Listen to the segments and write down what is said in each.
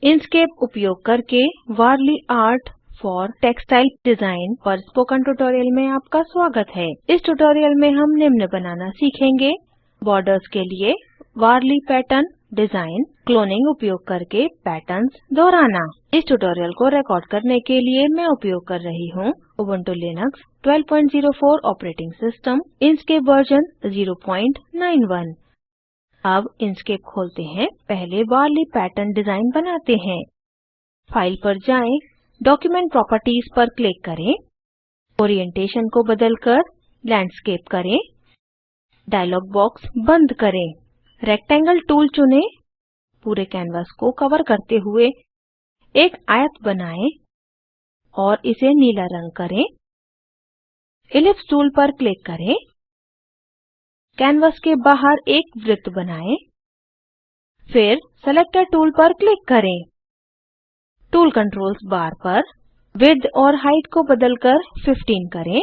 इंkscape उपयोग करके वारली art for textile design पर स्पोकन ट्यूटोरियल में आपका स्वागत है। इस ट्यूटोरियल में हम निम्न बनाना सीखेंगे: बॉर्डर्स के लिए वारली पैटर्न डिजाइन, क्लोनिंग उपयोग करके पैटर्न्स दोहराना। इस ट्यूटोरियल को रिकॉर्ड करने के लिए मैं उपयोग कर रही हूँ Ubuntu Linux 1204 operating system, Inkscape version 091। अब इंक्सकेप खोलते हैं। पहले वारली पैटर्न डिजाइन बनाते हैं। फाइल पर जाएं, डॉक्यूमेंट प्रॉपर्टीज पर क्लिक करें, ओरिएंटेशन को बदलकर लैंडस्केप करें, डायलॉग बॉक्स बंद करें, रेक्टेंगल टूल चुनें, पूरे कैनवास को कवर करते हुए एक आयत बनाएं और इसे नीला रंग करें। एलिप्स टूल पर क्लिक करें, कैनवास के बाहर एक वृत्त बनाएं, फिर सेलेक्टर टूल पर क्लिक करें। टूल कंट्रोल्स बार पर विड्थ और हाइट को बदलकर 15 करें।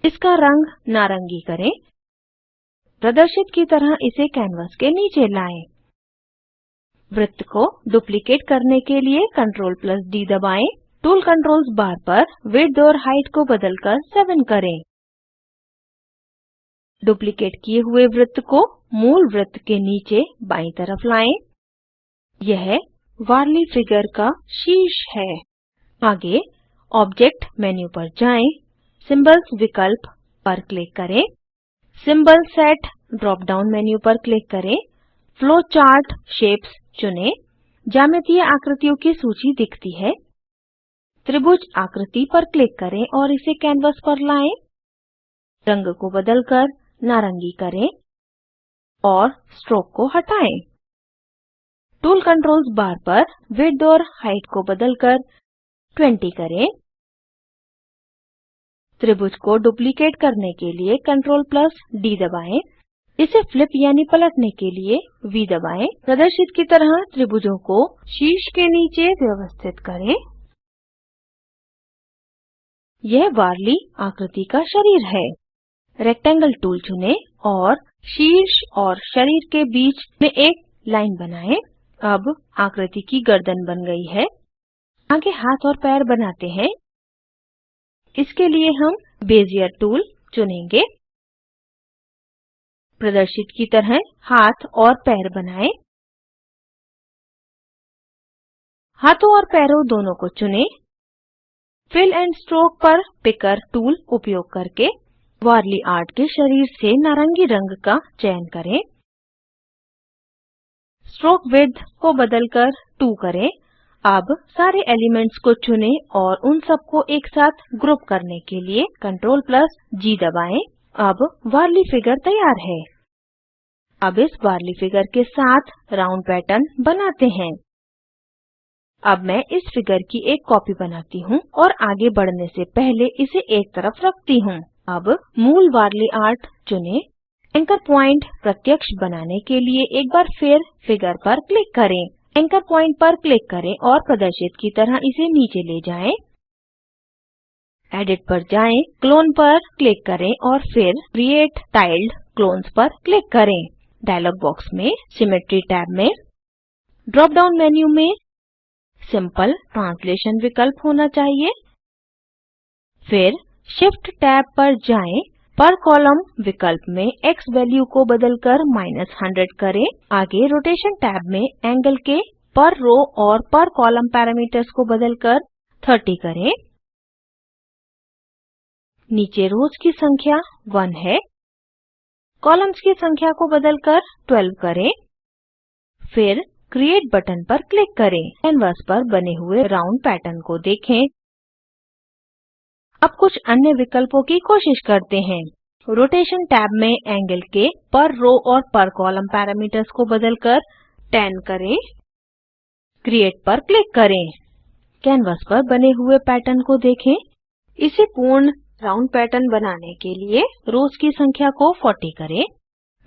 इसका रंग नारंगी करें। प्रदर्शित की तरह इसे कैनवास के नीचे लाएं। वृत्त को डुप्लीकेट करने के लिए Ctrl+D दबाएं। टूल कंट्रोल्स बार पर विड्थ और हाइट को बदलकर 7 करें। डुप्लीकेट किए हुए वृत्त को मूल वृत्त के नीचे बाईं तरफ लाएं। यह वारली फिगर का शीर्ष है। आगे ऑब्जेक्ट मेन्यू पर जाएं, सिम्बल्स विकल्प पर क्लिक करें, symbol set drop down menu पर क्लिक करें, फ्लो चार्ट शेप्स चुनें। ज्यामितीय आकृतियों की सूची दिखती है। त्रिभुज आकृति पर क्लिक करें और इसे कैनवास पर लाएं। रंग को बदलकर नारंगी करें और स्ट्रोक को हटाएं। टूल कंट्रोल्स बार पर विड्थ और हाइट को बदलकर 20 करें। त्रिभुज को डुप्लीकेट करने के लिए Ctrl+D दबाएं। इसे फ्लिप यानी पलटने के लिए V दबाएं। प्रदर्शित की तरह त्रिभुजों को शीर्ष के नीचे व्यवस्थित करें। यह वारली आकृति का शरीर है। रेक्टेंगल टूल चुनें और शीर्ष और शरीर के बीच में एक लाइन बनाएं। अब आकृति की गर्दन बन गई है। आगे हाथ और पैर बनाते हैं। इसके लिए हम बेजियर टूल चुनेंगे। प्रदर्शित की तरह हाथ और पैर बनाएं। हाथों और पैरों दोनों को चुनें। फिल एंड स्ट्रोक पर पिकर टूल उपयोग करके वारली आर्ट के शरीर से नारंगी रंग का चयन करें। स्ट्रोक विड्थ को बदलकर 2 करें। अब सारे एलिमेंट्स को चुनें और उन सबको एक साथ ग्रुप करने के लिए Ctrl+G दबाएं। अब वारली फिगर तैयार है। अब इस वारली फिगर के साथ राउंड पैटर्न बनाते हैं। अब मैं इस फिगर की एक कॉपी बनाती हूँ और आगे बढ़ने से पहले इसे एक तरफ रखती हूँ। अब मूल वारली आर्ट चुनें। एंकर पॉइंट प्रत्यक्ष बनाने के लिए एक बार फिर फिगर पर क्लिक करें। एंकर पॉइंट पर क्लिक करें और प्रदर्शित की तरह इसे नीचे ले जाएं। एडिट पर जाएं, क्लोन पर क्लिक करें और फिर क्रिएट टाइल्ड क्लोन्स पर क्लिक करें। डायलॉग बॉक्स में सिमेट्री टैब में ड्रॉप डाउन मेन्यू में सिंपल ट्रांसलेशन विकल्प होना चाहिए। फिर शिफ्ट टैब पर जाएं, पर कॉलम विकल्प में एक्स वैल्यू को बदलकर -100 करें। आगे रोटेशन टैब में एंगल के पर रो और पर कॉलम पैरामीटर्स को बदलकर 30 करें। नीचे रोज की संख्या 1 है। कॉलम्स की संख्या को बदलकर 12 करें। फिर क्रिएट बटन पर क्लिक करें। कैनवास पर बने हुए राउंड पैटर्न को देखें। अब कुछ अन्य विकल्पों की कोशिश करते हैं। रोटेशन टैब में एंगल के पर रो और पर कॉलम पैरामीटर्स को बदलकर 10 करें। क्रिएट पर क्लिक करें। कैनवास पर बने हुए पैटर्न को देखें। इसे पूर्ण राउंड पैटर्न बनाने के लिए रोज की संख्या को 40 करें।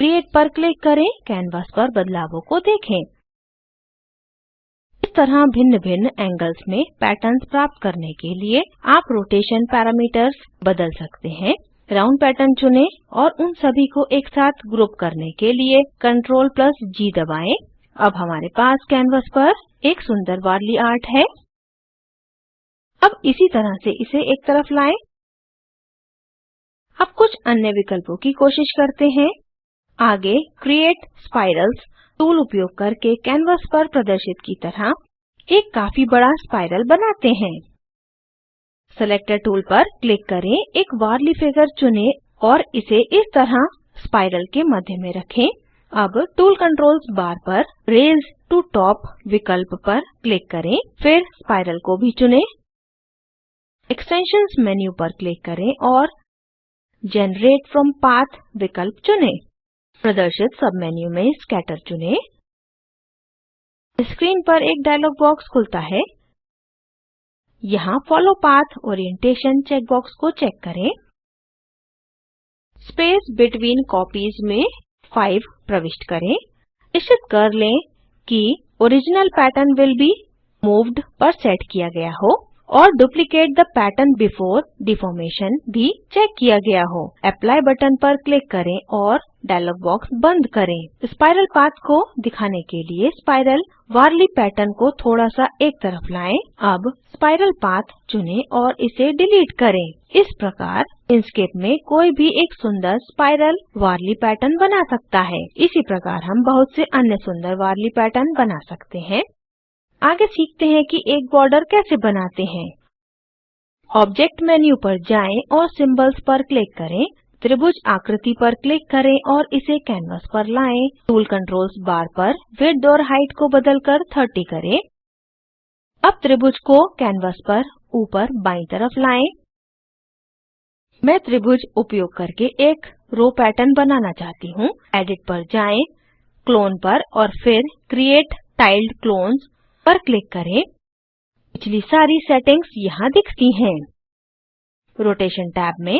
क्रिएट पर क्लिक करें। कैनवास पर बदलावों को देखें। इस तरह भिन्न-भिन्न एंगल्स में पैटर्न्स प्राप्त करने के लिए आप रोटेशन पैरामीटर्स बदल सकते हैं। राउंड पैटर्न चुनें और उन सभी को एक साथ ग्रुप करने के लिए Ctrl+G दबाएं। अब हमारे पास कैनवास पर एक सुंदर वार्ली आर्ट है। अब इसी तरह से इसे एक तरफ लाएं। अब कुछ अन्य विकल्पों की कोशिश करते हैं। आगे क्रिएट स्पाइरल्स टूल उपयोग करके कैनवास पर प्रदर्शित की तरह एक काफी बड़ा स्पाइरल बनाते हैं। सेलेक्टर टूल पर क्लिक करें, एक वार्ली फिगर चुनें और इसे इस तरह स्पाइरल के मध्य में रखें। अब टूल कंट्रोल्स बार पर रेज़ टू टॉप विकल्प पर क्लिक करें, फिर स्पाइरल को भी चुनें। एक्सटेंशंस मेन्यू पर क्लिक करें और जनरेट फ्रॉम पाथ विकल्प चुनें। प्रदर्शित सब मेन्यू में स्कैटर चुनें। स्क्रीन पर एक डायलॉग बॉक्स खुलता है। यहाँ follow path orientation check box को चेक करें। स्पेस बिटवीन कॉपीज में 5 प्रविष्ट करें। निश्चित कर लें कि original pattern will be moved पर सेट किया गया हो और duplicate the pattern before deformation भी चेक किया गया हो। अप्लाई बटन पर क्लिक करें और डायलॉग बॉक्स बंद करें। स्पाइरल पाथ को दिखाने के लिए स्पाइरल वार्ली पैटर्न को थोड़ा सा एक तरफ लाएं। अब स्पाइरल पाथ चुनें और इसे डिलीट करें। इस प्रकार इंसकेप में कोई भी एक सुंदर स्पाइरल वार्ली पैटर्न बना सकता है। इसी प्रकार हम बहुत से अन्य सुंदर वार्ली पैटर्न बना सकते हैं। आगे सीखते हैं कि एक बॉर्डर कैसे बनाते हैं। ऑब्जेक्ट मेन्यू पर जाएं और सिंबल्स पर क्लिक करें। त्रिभुज आकृति पर क्लिक करें और इसे कैनवास पर लाएं। टूल कंट्रोल्स बार पर विड्थ और हाइट को बदलकर 30 करें। अब त्रिभुज को कैनवास पर ऊपर बाईं तरफ लाएं। मैं त्रिभुज उपयोग करके एक रो पैटर्न बनाना चाहती हूँ। एडिट पर जाएं, क्लोन पर और फिर क्रिएट टाइल्ड क्लोन्स पर क्लिक करें। पिछली सारी सेटिंग्स यहाँ दिखती हैं। रोटेशन टैब में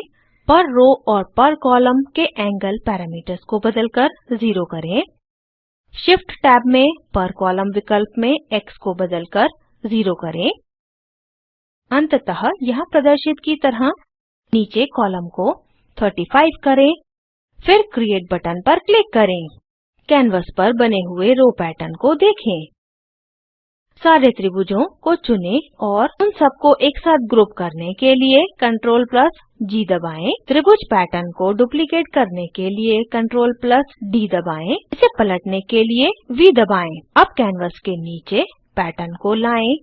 पर रो और पर कॉलम के एंगल पैरामीटर्स को बदलकर 0 करें। शिफ्ट टैब में पर कॉलम विकल्प में x को बदलकर 0 करें। अंततः यहाँ प्रदर्शित की तरह नीचे कॉलम को 35 करें, फिर क्रिएट बटन पर क्लिक करें। कैनवास पर बने हुए रो पैटर्न को देखें। सारे त्रिभुजों को चुनें और उन सबको एक साथ ग्रुप करने के लिए Ctrl+G दबाएं। त्रिभुज पैटर्न को डुप्लीकेट करने के लिए Ctrl+D दबाएं। इसे पलटने के लिए V दबाएं। अब कैनवास के नीचे पैटर्न को लाएं।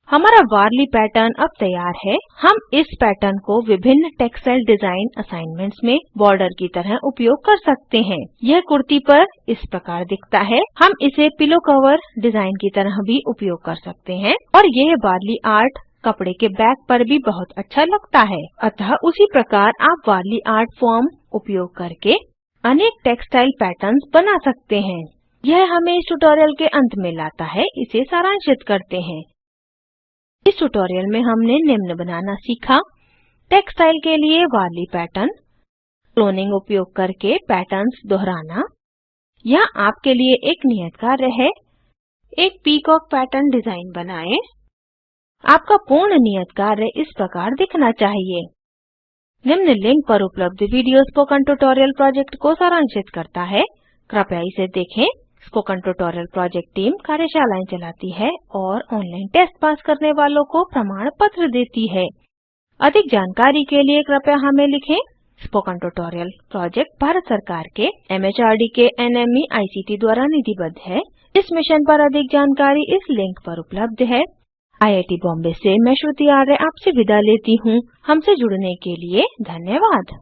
हमारा वार्ली पैटर्न अब तैयार है। हम इस पैटर्न को विभिन्न टेक्सटाइल डिजाइन असाइनमेंट्स में बॉर्डर की तरह उपयोग कर सकते हैं। यह कुर्ती पर इस प्रकार दिखता है। हम इसे पिलो कवर डिजाइन की तरह भी उपयोग कर सकते हैं और यह वार्ली आर्ट कपड़े के बैक पर भी बहुत अच्छा लगता है। अतः उसी प्रकार आप वार्ली आर्ट फॉर्म उपयोग करके अनेक टेक्सटाइल पैटर्न्स बना सकते हैं। यह हमें इस ट्यूटोरियल के अंत में लाता है। इसे सारांशित करते हैं। इस ट्यूटोरियल में हमने निम्न बनाना सीखा। टेक्सटाइल के लिए वार्ली पैटर्न, क्लोनिंग उपयोग करके पैटर्न्स दोहराना। यहाँ आपके लिए एक नियत कार्य है। एक पीकॉक पैटर्न डिजाइन बनाएं। आपका पूर्ण नियत कार्य इस प्रकार दिखना चाहिए। निम्न लिंक पर उपलब्ध वीडियो स्पोकन ट्यूटोरियल प्रोजेक्ट को सारांशित करता है। कृपया इसे देखें। स्पोकन ट्यूटोरियल प्रोजेक्ट टीम कार्यशालाएं चलाती है और ऑनलाइन टेस्ट पास करने वालों को प्रमाण पत्र देती है। अधिक जानकारी के लिए कृपया हमें लिखें। स्पोकन ट्यूटोरियल प्रोजेक्ट भारत सरकार के MHRD के NMEICT द्वारा निधिबद्ध है। इस मिशन पर अधिक जानकारी इस लिंक पर उपलब्ध है। IIT बॉम्बे से मैं श्रुति आर्य आपसे विदा लेती हूँ। हमसे जुड़ने के लिए धन्यवाद।